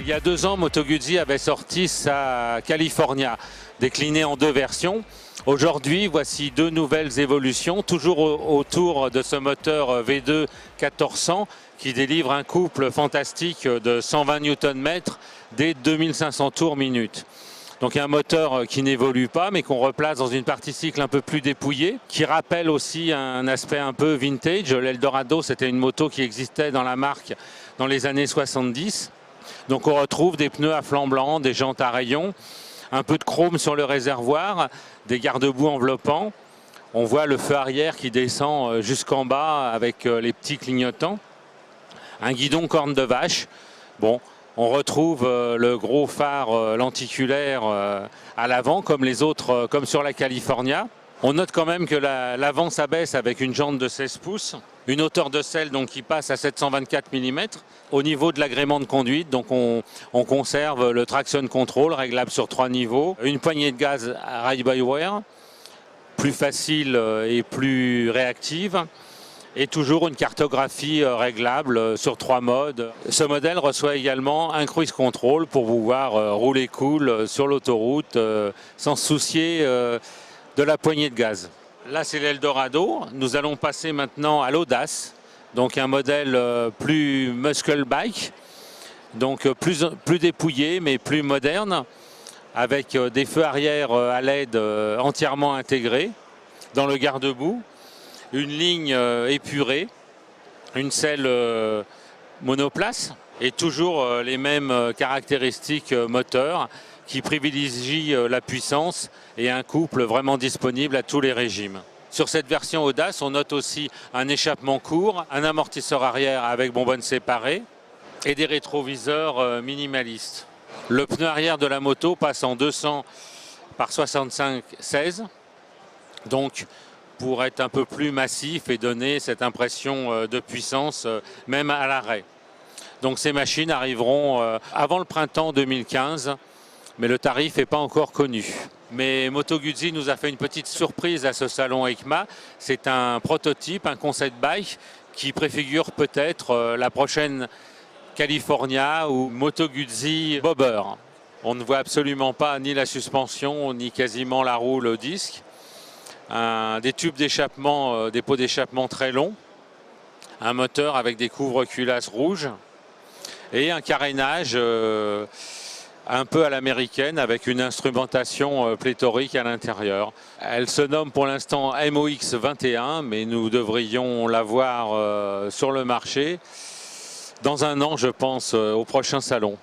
Il y a 2 ans, Moto Guzzi avait sorti sa California, déclinée en 2 versions. Aujourd'hui, voici 2 nouvelles évolutions, toujours autour de ce moteur V2 1400 qui délivre un couple fantastique de 120 Nm dès 2500 tours minute. Donc un moteur qui n'évolue pas mais qu'on replace dans une partie cycle un peu plus dépouillée, qui rappelle aussi un aspect un peu vintage. L'Eldorado, c'était une moto qui existait dans la marque dans les années 70. Donc on retrouve des pneus à flanc blanc, des jantes à rayons, un peu de chrome sur le réservoir, des garde-boue enveloppants. On voit le feu arrière qui descend jusqu'en bas avec les petits clignotants. Un guidon corne de vache. Bon, on retrouve le gros phare lenticulaire à l'avant comme les autres, comme sur la California. On note quand même que l'avant s'abaisse avec une jante de 16 pouces, une hauteur de selle donc, qui passe à 724 mm. Au niveau de l'agrément de conduite, donc on conserve le traction control réglable sur 3 niveaux, une poignée de gaz ride-by-wire, plus facile et plus réactive, et toujours une cartographie réglable sur 3 modes. Ce modèle reçoit également un cruise control pour pouvoir rouler cool sur l'autoroute sans se soucier de la poignée de gaz. Là, c'est l'Eldorado. Nous allons passer maintenant à l'Audace, donc un modèle plus muscle bike, donc plus dépouillé mais plus moderne, avec des feux arrière à LED entièrement intégrés dans le garde-boue, une ligne épurée, une selle monoplace et toujours les mêmes caractéristiques moteurs qui privilégient la puissance et un couple vraiment disponible à tous les régimes. Sur cette version Audace, on note aussi un échappement court, un amortisseur arrière avec bonbonne séparée et des rétroviseurs minimalistes. Le pneu arrière de la moto passe en 200 par 65/16, donc pour être un peu plus massif et donner cette impression de puissance même à l'arrêt. Donc ces machines arriveront avant le printemps 2015, mais le tarif n'est pas encore connu. Mais Moto Guzzi nous a fait une petite surprise à ce salon EICMA. C'est un prototype, un concept bike qui préfigure peut-être la prochaine California ou Moto Guzzi Bobber. On ne voit absolument pas ni la suspension ni quasiment la roue, le disque. Des tubes d'échappement, des pots d'échappement très longs, un moteur avec des couvre-culasses rouges et un carénage un peu à l'américaine avec une instrumentation pléthorique à l'intérieur. Elle se nomme pour l'instant MOX 21, mais nous devrions la voir sur le marché dans un an, je pense, au prochain salon.